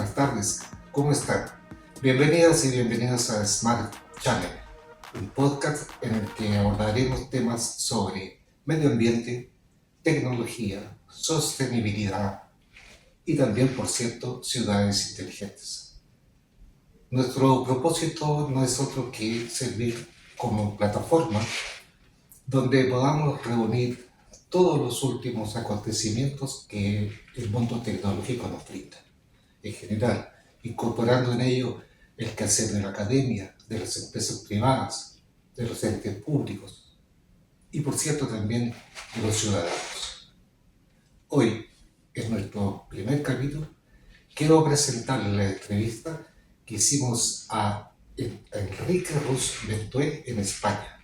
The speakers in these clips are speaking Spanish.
buenas tardes, ¿cómo están? Bienvenidas y bienvenidos a Smart Channel, un podcast en el que abordaremos temas sobre medio ambiente, tecnología, sostenibilidad y también, por cierto, ciudades inteligentes. Nuestro propósito no es otro que servir como plataforma donde podamos reunir todos los últimos acontecimientos que el mundo tecnológico nos brinda, en general, incorporando en ello el quehacer de la academia, de las empresas privadas, de los entes públicos y, por cierto, también de los ciudadanos. Hoy, en nuestro primer capítulo, quiero presentarles la entrevista que hicimos a Enrique Rus Bentué en España.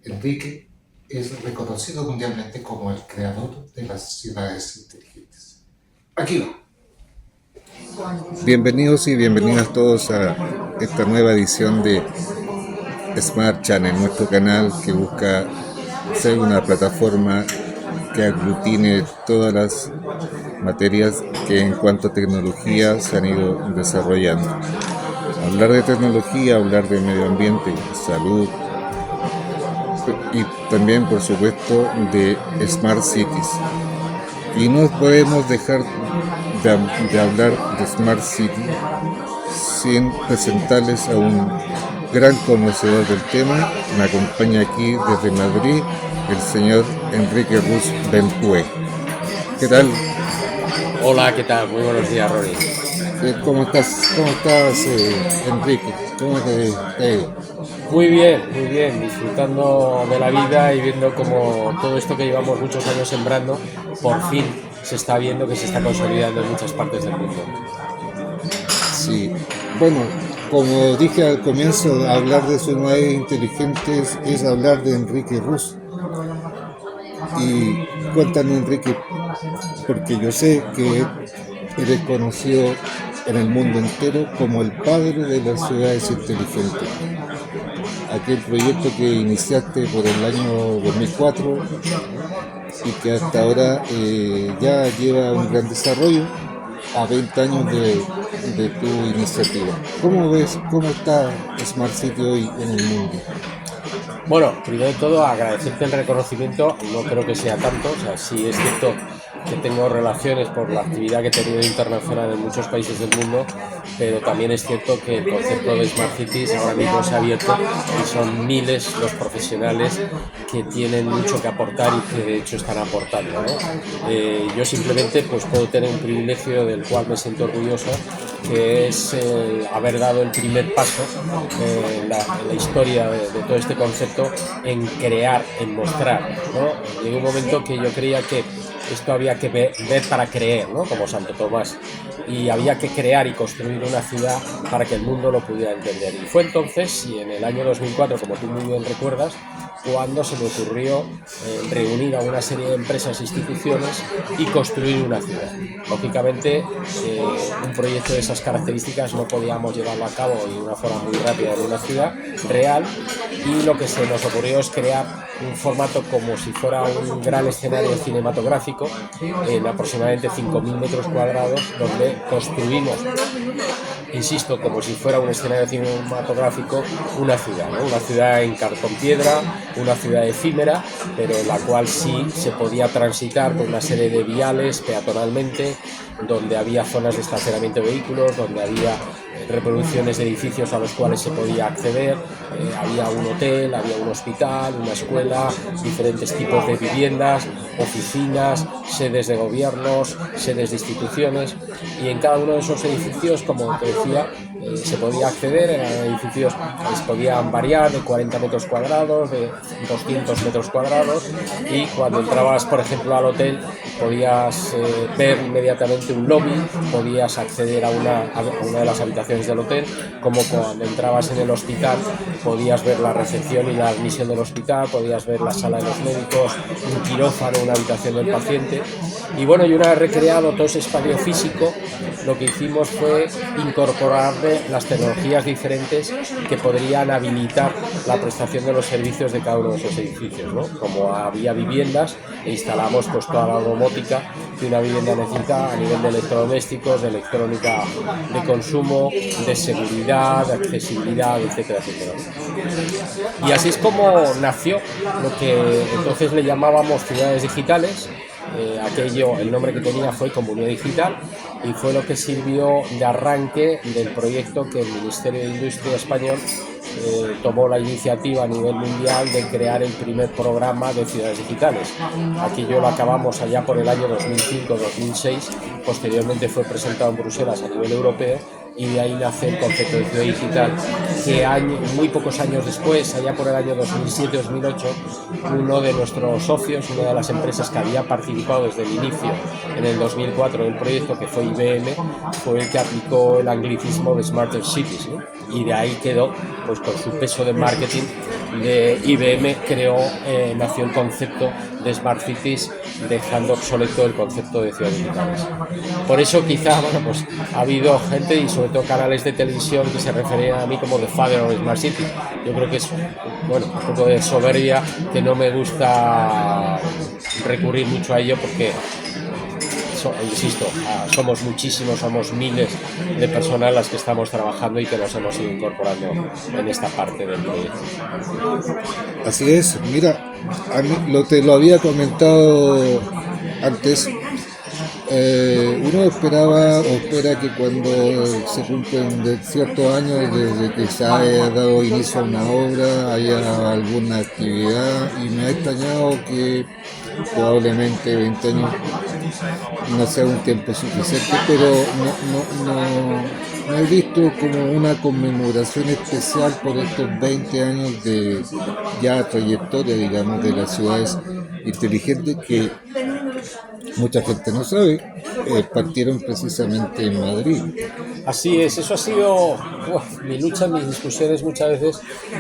Enrique es reconocido mundialmente como el creador de las ciudades inteligentes. Aquí va. Bienvenidos y bienvenidas todos a esta nueva edición de Smart Channel, nuestro canal que busca ser una plataforma que aglutine todas las materias que en cuanto a tecnología se han ido desarrollando. Hablar de tecnología, hablar de medio ambiente, salud y también, por supuesto, de Smart Cities. Y no podemos dejar de hablar de Smart City sin presentarles a un gran conocedor del tema. Me acompaña aquí desde Madrid el señor Enrique Rus Bentué. ¿Qué tal? Hola, ¿qué tal? Muy buenos días, Rory. ¿Cómo estás, Enrique? ¿Cómo te ha ido? Muy bien, disfrutando de la vida y viendo como todo esto que llevamos muchos años sembrando, por fin se está viendo que se está consolidando en muchas partes del mundo. Sí, bueno, como dije al comienzo, hablar de ciudades inteligentes es hablar de Enrique Rus. Y cuéntanos, Enrique, porque yo sé que eres conocido en el mundo entero como el padre de las ciudades inteligentes. Aquel proyecto que iniciaste por el año 2004 y que hasta ahora ya lleva un gran desarrollo a 20 años de tu iniciativa. ¿Cómo ves, cómo está Smart City hoy en el mundo? Bueno, primero de todo agradecerte el reconocimiento, no creo que sea tanto, o sea, sí es cierto que tengo relaciones por la actividad que he tenido internacional en muchos países del mundo, pero también es cierto que el concepto de Smart Cities ahora mismo se ha abierto y son miles los profesionales que tienen mucho que aportar y que de hecho están aportando, ¿no? Yo simplemente pues puedo tener un privilegio del cual me siento orgulloso, que es haber dado el primer paso en la historia de todo este concepto en crear, en mostrar, ¿no? Llegó un momento que yo creía que esto había que ver para creer, ¿no? Como Santo Tomás, y había que crear y construir una ciudad para que el mundo lo pudiera entender. Y fue entonces, y en el año 2004, como tú muy bien recuerdas, cuando se me ocurrió reunir a una serie de empresas e instituciones y construir una ciudad. Lógicamente, un proyecto de esas características no podíamos llevarlo a cabo de una forma muy rápida en una ciudad real, y lo que se nos ocurrió es crear un formato como si fuera un gran escenario cinematográfico en aproximadamente 5.000 metros cuadrados, donde construimos, insisto, como si fuera un escenario cinematográfico, una ciudad, ¿no? Una ciudad en cartón piedra, una ciudad efímera, pero en la cual sí se podía transitar con una serie de viales peatonalmente, donde había zonas de estacionamiento de vehículos, donde había reproducciones de edificios a los cuales se podía acceder, había un hotel, había un hospital, una escuela, diferentes tipos de viviendas, oficinas, sedes de gobiernos, sedes de instituciones, y en cada uno de esos edificios, como te decía, se podía acceder. En edificios pues, podían variar de 40 metros cuadrados, de 200 metros cuadrados, y cuando entrabas, por ejemplo, al hotel, podías ver inmediatamente un lobby, podías acceder a una de las habitaciones del hotel, como cuando entrabas en el hospital, podías ver la recepción y la admisión del hospital, podías ver la sala de los médicos, un quirófano, una habitación del paciente. Y bueno, yo una vez recreado todo ese espacio físico, lo que hicimos fue incorporarle las tecnologías diferentes que podrían habilitar la prestación de los servicios de cada uno de esos edificios, ¿no? Como había viviendas, instalamos pues toda la domótica que una vivienda necesita a nivel de electrodomésticos, de electrónica de consumo, de seguridad, de accesibilidad, etcétera, etcétera. Y así es como nació lo que entonces le llamábamos ciudades digitales. El nombre que tenía fue Comunidad Digital y fue lo que sirvió de arranque del proyecto que el Ministerio de Industria español tomó la iniciativa a nivel mundial de crear el primer programa de ciudades digitales. Aquello lo acabamos allá por el año 2005-2006, posteriormente fue presentado en Bruselas a nivel europeo y de ahí nace el concepto de ciudad digital, que muy pocos años después, allá por el año 2007-2008, uno de nuestros socios, una de las empresas que había participado desde el inicio en el 2004 del proyecto, que fue IBM, fue el que aplicó el anglicismo de Smarter Cities, ¿no? Y de ahí quedó, pues con su peso de marketing de IBM, nació el concepto de Smart Cities, dejando obsoleto el concepto de ciudades digitales. Por eso quizá, pues ha habido gente y sobre todo canales de televisión que se referían a mí como The Father of Smart City. Yo creo que es un poco de soberbia, que no me gusta recurrir mucho a ello porque insisto, somos muchísimos, somos miles de personas las que estamos trabajando y que nos hemos ido incorporando en esta parte del proyecto. Así es, mira, a mí te lo había comentado antes. Uno espera que cuando se cumplen ciertos años desde que se haya dado inicio a una obra haya alguna actividad, y me ha extrañado que probablemente 20 años no sea un tiempo suficiente, pero no he visto como una conmemoración especial por estos 20 años de ya trayectoria, digamos, de las ciudades inteligentes que mucha gente no sabe, partieron precisamente en Madrid. Así es, eso ha sido mi lucha, mis discusiones muchas veces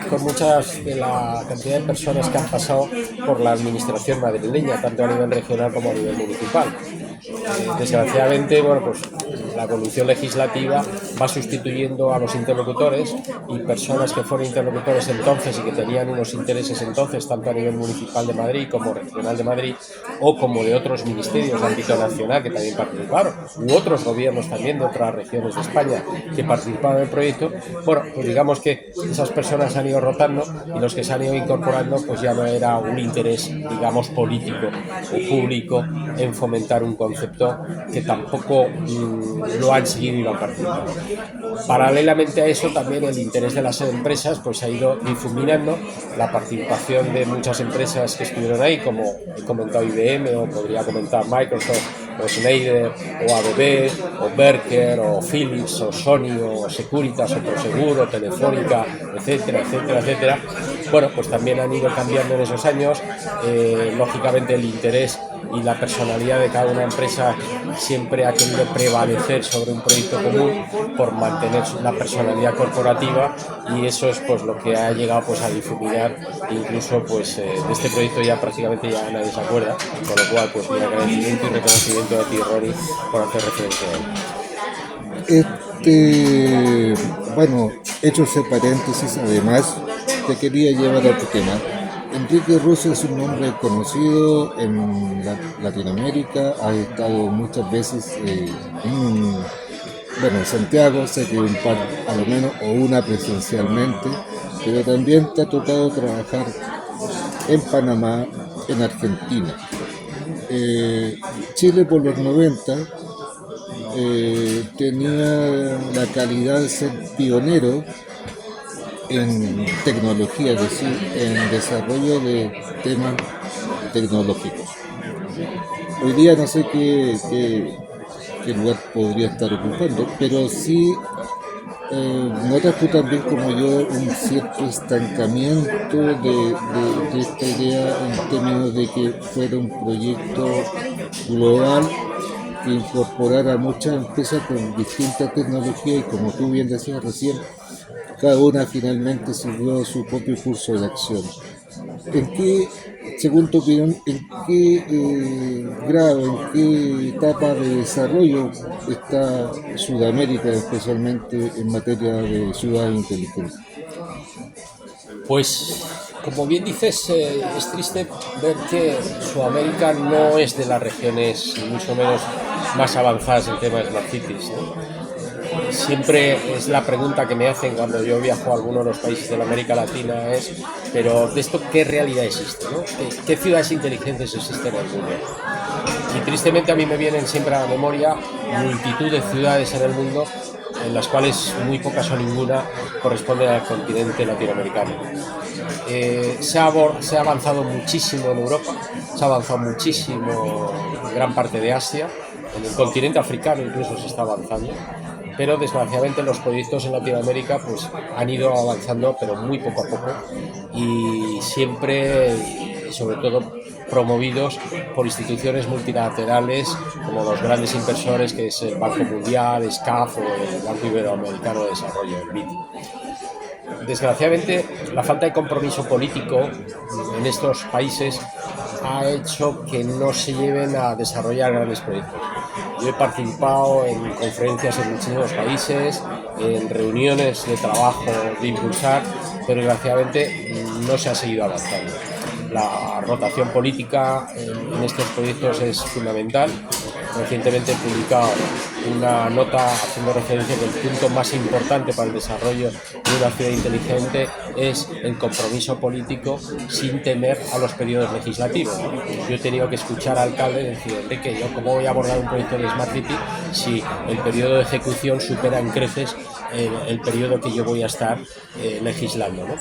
con muchas de la cantidad de personas que han pasado por la administración madrileña, tanto a nivel regional como a nivel municipal. Desgraciadamente, pues la evolución legislativa va sustituyendo a los interlocutores, y personas que fueron interlocutores entonces y que tenían unos intereses entonces, tanto a nivel municipal de Madrid como regional de Madrid, o como de otros ministerios de ámbito nacional que también participaron, u otros gobiernos también de otras regiones de España que participaban en el proyecto. Pues digamos que esas personas han ido rotando, y los que se han ido incorporando pues ya no era un interés, digamos, político o público en fomentar un concepto que tampoco lo han seguido y lo han participado. Paralelamente a eso, también el interés de las empresas pues ha ido difuminando. La participación de muchas empresas que estuvieron ahí, como he comentado IBM, o podría comentar Microsoft, o Schneider, o ABB, o Berker, o Philips, o Sony, o Securitas, o Proseguro, Telefónica, etcétera, etcétera, etcétera. Pues también han ido cambiando en esos años. Lógicamente el interés y la personalidad de cada una empresa siempre ha querido prevalecer sobre un proyecto común por mantener la personalidad corporativa, y eso es pues lo que ha llegado pues a difuminar. Incluso pues de este proyecto ya prácticamente ya nadie se acuerda, con lo cual pues mi agradecimiento y reconocimiento a ti, Ronnie, por hacer referencia a él. Hecho ese paréntesis, además te quería llevar a otro tema. Enrique Russo es un nombre conocido en Latinoamérica, ha estado muchas veces en Santiago, sé que un par a lo menos, o una presencialmente, pero también te ha tocado trabajar en Panamá, en Argentina. Chile por los 90 tenía la calidad de ser pionero en tecnología, es decir, en desarrollo de temas tecnológicos. Hoy día no sé qué lugar podría estar ocupando, pero sí notas tú también como yo un cierto estancamiento de esta idea en términos de que fuera un proyecto global que incorporara muchas empresas con distintas tecnologías, y como tú bien decías recién, cada una finalmente siguió su propio curso de acción. ¿En qué, según tu opinión, en qué grado, en qué etapa de desarrollo está Sudamérica, especialmente en materia de ciudades inteligentes? Pues, como bien dices, es triste ver que Sudamérica no es de las regiones, ni mucho menos, más avanzadas en temas de Smart Cities, ¿no? Siempre es la pregunta que me hacen cuando yo viajo a algunos de los países de la América Latina es, pero de esto, ¿qué realidad existe? ¿No? ¿Qué ciudades inteligentes existen en el mundo? Y tristemente a mí me vienen siempre a la memoria multitud de ciudades en el mundo en las cuales muy pocas o ninguna corresponden al continente latinoamericano. Se ha avanzado muchísimo en Europa, se ha avanzado muchísimo en gran parte de Asia, en el continente africano incluso se está avanzando, pero desgraciadamente los proyectos en Latinoamérica pues han ido avanzando, pero muy poco a poco, y siempre, y sobre todo, promovidos por instituciones multilaterales como los grandes inversores, que es el Banco Mundial, SCAF o el Banco Iberoamericano de Desarrollo, el BID. Desgraciadamente, la falta de compromiso político en estos países ha hecho que no se lleven a desarrollar grandes proyectos. Yo he participado en conferencias en muchísimos países, en reuniones de trabajo de impulsar, pero desgraciadamente no se ha seguido avanzando. La rotación política en estos proyectos es fundamental. Recientemente he publicado una nota haciendo referencia que el punto más importante para el desarrollo de una ciudad inteligente es el compromiso político sin temer a los periodos legislativos. Yo he tenido que escuchar al alcalde decir, Enrique, ¿yo cómo voy a abordar un proyecto de Smart City si el periodo de ejecución supera en creces el periodo que yo voy a estar legislando, ¿no?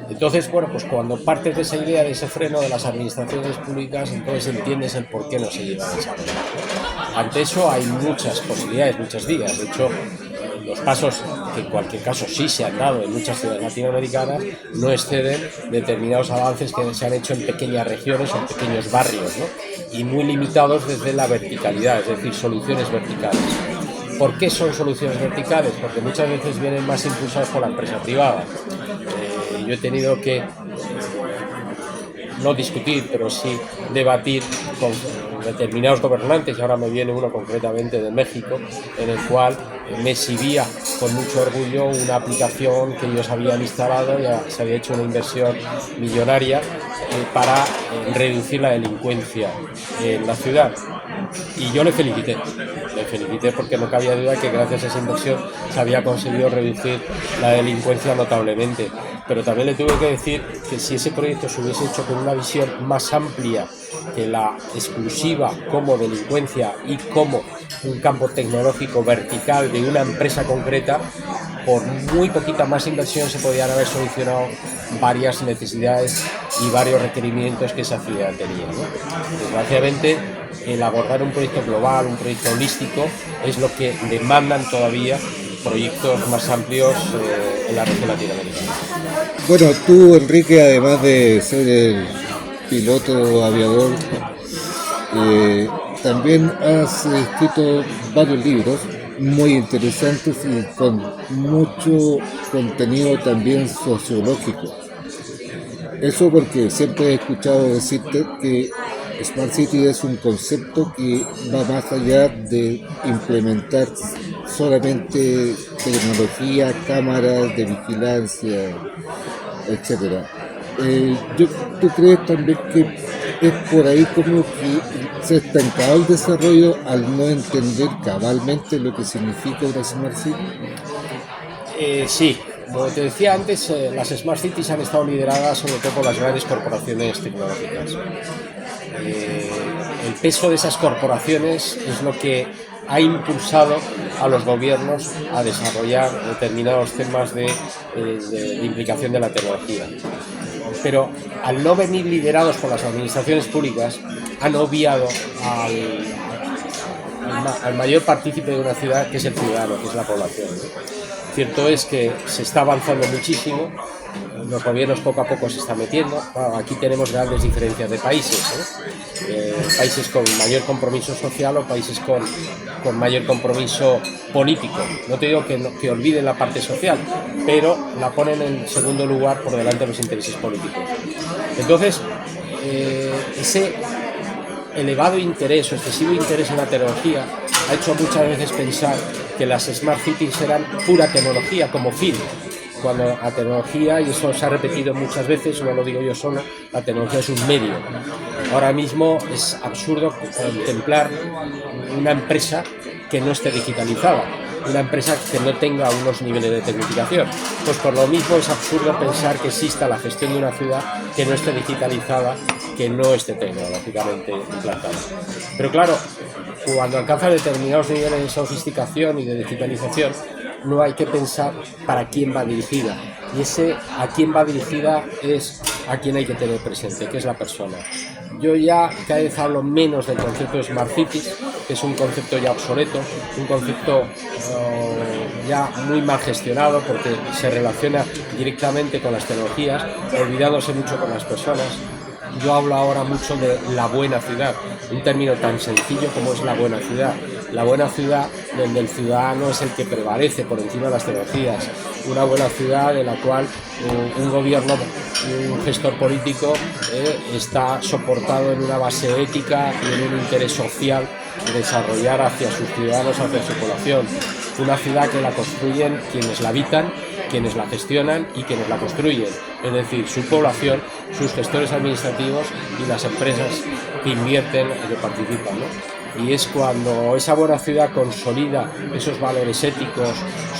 Entonces, bueno, pues cuando partes de esa idea, de ese freno de las administraciones públicas, entonces entiendes el por qué no se lleva a desarrollar. Ante eso hay muchas posibilidades, muchas vías. De hecho, los pasos, que en cualquier caso sí se han dado en muchas ciudades latinoamericanas, no exceden determinados avances que se han hecho en pequeñas regiones o en pequeños barrios, ¿no? Y muy limitados desde la verticalidad, es decir, soluciones verticales. ¿Por qué son soluciones verticales? Porque muchas veces vienen más impulsadas por la empresa privada. Yo he tenido que no discutir, pero sí debatir con determinados gobernantes, y ahora me viene uno concretamente de México, en el cual me exhibía con mucho orgullo una aplicación que ellos habían instalado, ya se había hecho una inversión millonaria para reducir la delincuencia en la ciudad. Y yo le felicité porque no cabía duda que gracias a esa inversión se había conseguido reducir la delincuencia notablemente. Pero también le tuve que decir que si ese proyecto se hubiese hecho con una visión más amplia que la exclusiva como delincuencia y como un campo tecnológico vertical de una empresa concreta, por muy poquita más inversión se podían haber solucionado varias necesidades y varios requerimientos que esa ciudad tenía, ¿no? Desgraciadamente, el abordar un proyecto global, un proyecto holístico, es lo que demandan todavía proyectos más amplios en la región latinoamericana. Bueno, tú, Enrique, además de ser el piloto aviador, también has escrito varios libros muy interesantes y con mucho contenido también sociológico. Eso porque siempre he escuchado decirte que Smart City es un concepto que va más allá de implementar solamente tecnología, cámaras de vigilancia, etcétera. ¿Tú crees también que es por ahí como que se ha estancado el desarrollo al no entender cabalmente lo que significa una Smart City? Sí. Como te decía antes, las Smart Cities han estado lideradas sobre todo por las grandes corporaciones tecnológicas. El peso de esas corporaciones es lo que ha impulsado a los gobiernos a desarrollar determinados temas de implicación de la tecnología. Pero al no venir liderados por las administraciones públicas, han obviado al mayor partícipe de una ciudad, que es el ciudadano, que es la población, ¿no? Cierto es que se está avanzando muchísimo, los gobiernos poco a poco se están metiendo. Bueno, aquí tenemos grandes diferencias de países, países con mayor compromiso social o países con mayor compromiso político. No te digo que olviden la parte social, pero la ponen en segundo lugar por delante de los intereses políticos. Entonces, ese elevado interés o excesivo interés en la tecnología ha hecho muchas veces pensar que las Smart Cities eran pura tecnología como fin, cuando la tecnología, y eso se ha repetido muchas veces, no lo digo yo solo, la tecnología es un medio. Ahora mismo es absurdo contemplar una empresa que no esté digitalizada, una empresa que no tenga unos niveles de tecnificación. Pues por lo mismo es absurdo pensar que exista la gestión de una ciudad que no esté digitalizada, que no esté tecnológicamente implantada. Pero claro, cuando alcanza determinados niveles de sofisticación y de digitalización, no hay que pensar para quién va dirigida. Y ese a quién va dirigida es a quien hay que tener presente, que es la persona. Yo ya cada vez hablo menos del concepto de Smart Cities, que es un concepto ya obsoleto, un concepto ya muy mal gestionado porque se relaciona directamente con las tecnologías, olvidándose mucho con las personas. Yo hablo ahora mucho de la buena ciudad, un término tan sencillo como es la buena ciudad. La buena ciudad donde el ciudadano es el que prevalece por encima de las tecnologías. Una buena ciudad en la cual un gobierno, un gestor político está soportado en una base ética y en un interés social de desarrollar hacia sus ciudadanos, hacia su población. Una ciudad que la construyen quienes la habitan, quienes la gestionan y quienes la construyen, es decir, su población, sus gestores administrativos y las empresas que invierten y que participan, ¿no? Y es cuando esa buena ciudad consolida esos valores éticos,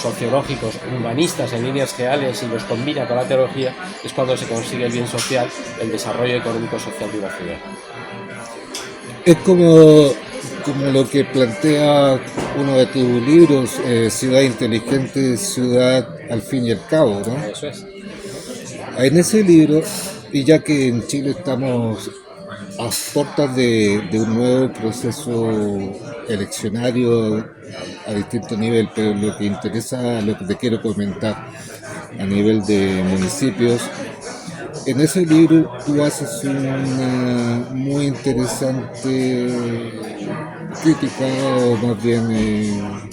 sociológicos, humanistas en líneas generales y los combina con la tecnología, es cuando se consigue el bien social, el desarrollo económico-social de una ciudad. Es como lo que plantea uno de tus libros, Ciudad Inteligente, Ciudad al fin y al cabo, ¿no? Eso es. En ese libro, y ya que en Chile estamos a puertas de un nuevo proceso eleccionario a distintos niveles, pero lo que interesa, lo que te quiero comentar a nivel de municipios, en ese libro tú haces una muy interesante crítica, o más bien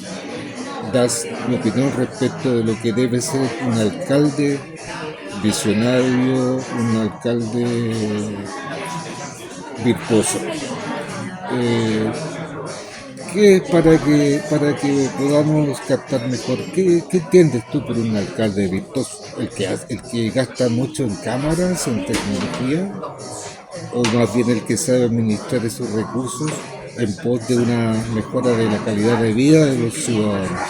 das mi opinión respecto de lo que debe ser un alcalde visionario, un alcalde virtuoso. Para que podamos captar mejor, ¿qué entiendes tú por un alcalde virtuoso? ¿El que gasta mucho en cámaras, en tecnología? ¿O más bien el que sabe administrar esos recursos en pos de una mejora de la calidad de vida de los ciudadanos?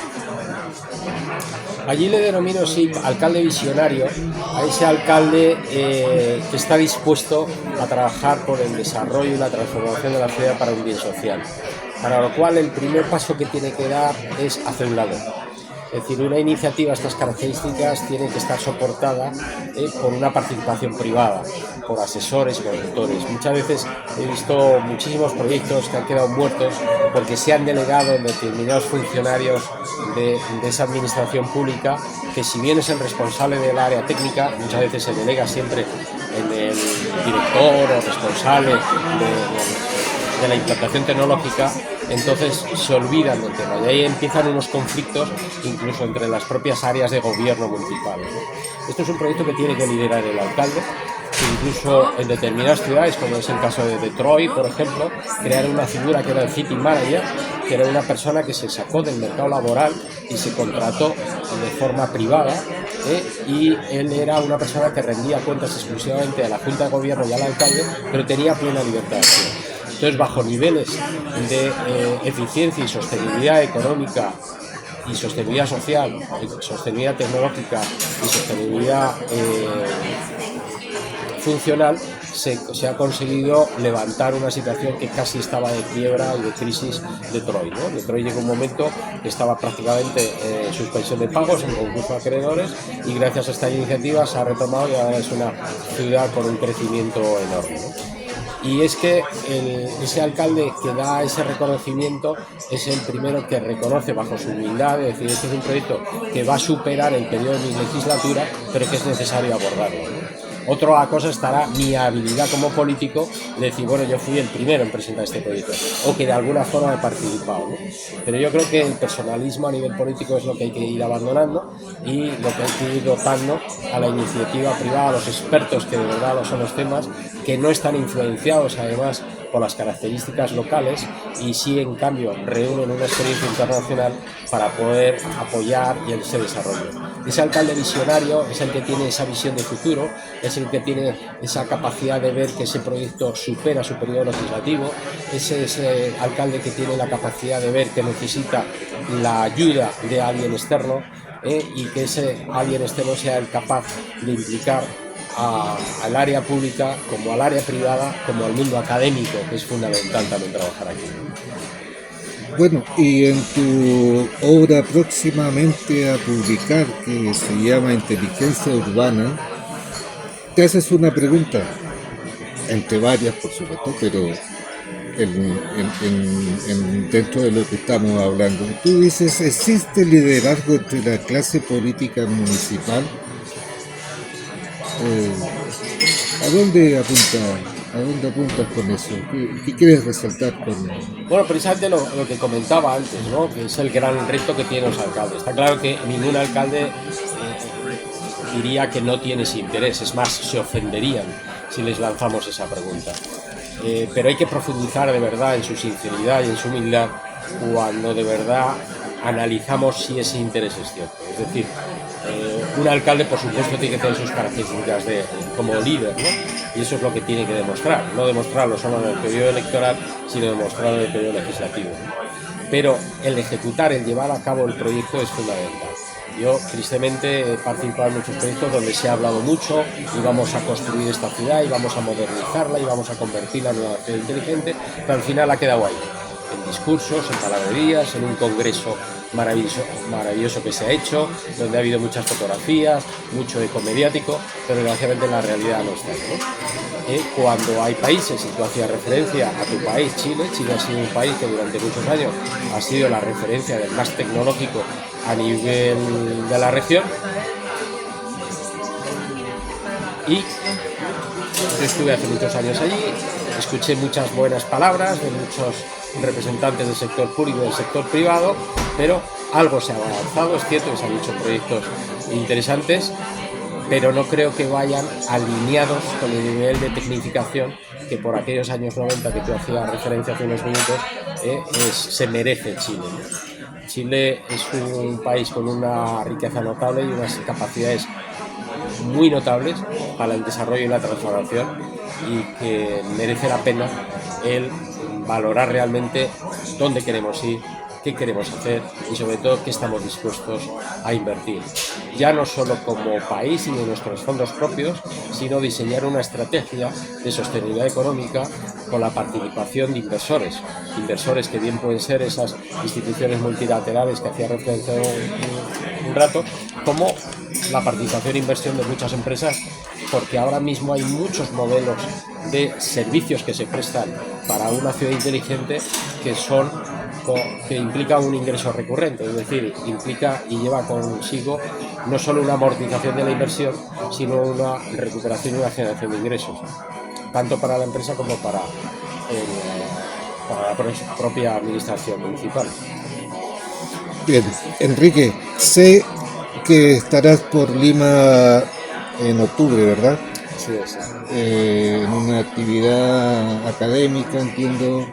Allí le denomino, sí, alcalde visionario, a ese alcalde que está dispuesto a trabajar por el desarrollo y la transformación de la ciudad para un bien social. Para lo cual el primer paso que tiene que dar es hacer un lado. Es decir, una iniciativa de estas características tiene que estar soportada por una participación privada, por asesores y consultores. Muchas veces he visto muchísimos proyectos que han quedado muertos porque se han delegado en determinados funcionarios de esa administración pública, que si bien es el responsable del área técnica, muchas veces se delega siempre en el director o responsable de la implantación tecnológica, entonces se olvidan del tema y ahí empiezan unos conflictos incluso entre las propias áreas de gobierno municipal. Esto es un proyecto que tiene que liderar el alcalde, que incluso en determinadas ciudades, como es el caso de Detroit, por ejemplo, crearon una figura que era el City Manager, que era una persona que se sacó del mercado laboral y se contrató de forma privada, y él era una persona que rendía cuentas exclusivamente a la Junta de Gobierno y al alcalde, pero tenía plena libertad de acción. Entonces, bajo niveles de eficiencia y sostenibilidad económica y sostenibilidad social, sostenibilidad tecnológica y sostenibilidad funcional, se ha conseguido levantar una situación que casi estaba de quiebra y de crisis de Detroit, ¿no? Detroit llegó un momento que estaba prácticamente en suspensión de pagos, en concurso de acreedores, y gracias a esta iniciativa se ha retomado y ahora es una ciudad con un crecimiento enorme, ¿no? Y es que ese alcalde que da ese reconocimiento es el primero que reconoce bajo su humildad, es decir, este es un proyecto que va a superar el periodo de mi legislatura, pero que es necesario abordarlo, ¿no? Otra cosa estará mi habilidad como político de decir, bueno, yo fui el primero en presentar este proyecto, o que de alguna forma he participado, ¿no? Pero yo creo que el personalismo a nivel político es lo que hay que ir abandonando y lo que hay que ir dotando a la iniciativa privada, a los expertos que de verdad lo son los temas, que no están influenciados además por las características locales y sí en cambio reúnen una experiencia internacional para poder apoyar y ese desarrollo. Ese alcalde visionario es el que tiene esa visión de futuro, es el que tiene esa capacidad de ver que ese proyecto supera su periodo legislativo, es ese alcalde que tiene la capacidad de ver que necesita la ayuda de alguien externo, y que ese alguien externo sea el capaz de implicar al área pública, como al área privada, como al mundo académico, que es fundamental también trabajar aquí. Bueno, y en tu obra próximamente a publicar, que se llama Inteligencia Urbana, te haces una pregunta, entre varias por supuesto, pero dentro de lo que estamos hablando. Tú dices, ¿existe liderazgo entre la clase política municipal? ¿A dónde apuntas con eso? ¿Qué quieres resaltar con eso? Bueno, precisamente lo que comentaba antes, ¿no? Que es el gran reto que tienen los alcaldes. Está claro que ningún alcalde diría que no tiene ese interés, es más, se ofenderían si les lanzamos esa pregunta. Pero hay que profundizar de verdad en su sinceridad y en su humildad cuando de verdad analizamos si ese interés es cierto. Es decir, un alcalde por supuesto tiene que tener sus características como líder, ¿no? Y eso es lo que tiene que demostrar, no demostrarlo solo en el periodo electoral, sino demostrarlo en el periodo legislativo. Pero el ejecutar, el llevar a cabo el proyecto es fundamental. Yo tristemente he participado en muchos proyectos donde se ha hablado mucho y vamos a construir esta ciudad y vamos a modernizarla y vamos a convertirla en una ciudad inteligente, pero al final ha quedado ahí, en discursos, en palabrerías, en un congreso maravilloso que se ha hecho, donde ha habido muchas fotografías, mucho eco mediático, pero desgraciadamente en la realidad no está, ¿no? Cuando hay países, y tú hacías referencia a tu país, Chile ha sido un país que durante muchos años ha sido la referencia del más tecnológico a nivel de la región, y yo estuve hace muchos años allí, escuché muchas buenas palabras de muchos representantes del sector público y del sector privado, pero algo se ha avanzado, es cierto que se han hecho proyectos interesantes, pero no creo que vayan alineados con el nivel de tecnificación que por aquellos años 90 que tú hacías referencia hace unos minutos se merece Chile. Chile es un país con una riqueza notable y unas capacidades muy notables para el desarrollo y la transformación, y que merece la pena el valorar realmente dónde queremos ir, qué queremos hacer y sobre todo qué estamos dispuestos a invertir. Ya no solo como país y de nuestros fondos propios, sino diseñar una estrategia de sostenibilidad económica con la participación de inversores que bien pueden ser esas instituciones multilaterales que hacía referencia un rato, como la participación e inversión de muchas empresas, porque ahora mismo hay muchos modelos de servicios que se prestan para una ciudad inteligente que implica un ingreso recurrente, es decir, implica y lleva consigo no solo una amortización de la inversión, sino una recuperación y una generación de ingresos, tanto para la empresa como para la propia administración municipal. Bien, Enrique, sé que estarás por Lima en octubre, ¿verdad? Sí, sí. En una actividad académica, entiendo,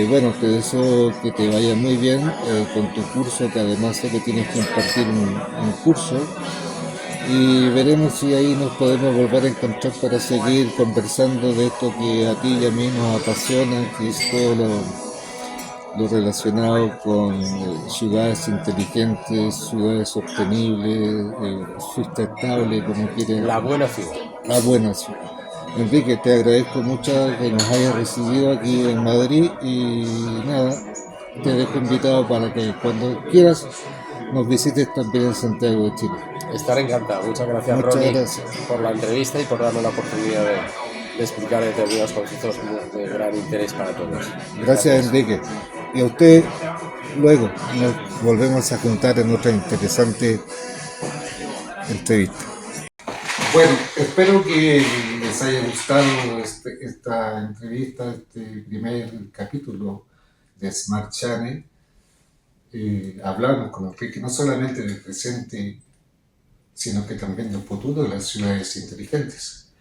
bueno, te deseo que te vaya muy bien con tu curso, que además sé que tienes que impartir un curso, y veremos si ahí nos podemos volver a encontrar para seguir conversando de esto que a ti y a mí nos apasiona, que es todo lo relacionado con ciudades inteligentes, ciudades sostenibles, sustentables, como quieras. La buena ciudad. La buena ciudad. Enrique, te agradezco mucho que nos hayas recibido aquí en Madrid, y nada, te dejo invitado para que cuando quieras nos visites también en Santiago de Chile. Estaré encantado. Muchas gracias, Muchas Ronnie, gracias por la entrevista y por darme la oportunidad de explicar determinados conceptos de gran interés para todos. Gracias, Enrique. Y a usted, luego nos volvemos a juntar en otra interesante entrevista. Bueno, espero que les haya gustado esta entrevista, este primer capítulo de Smart Channel. Hablamos con Enrique no solamente del presente, sino que también del futuro de las ciudades inteligentes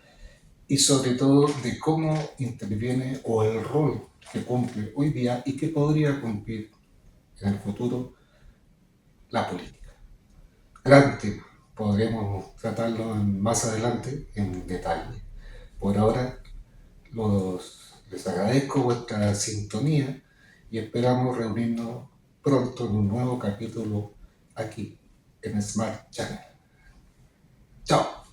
y sobre todo de cómo interviene o el rol que cumple hoy día y que podría cumplir en el futuro la política. Gran tema, podremos tratarlo más adelante en detalle. Por ahora les agradezco vuestra sintonía y esperamos reunirnos pronto en un nuevo capítulo aquí en Smart Channel. Chao.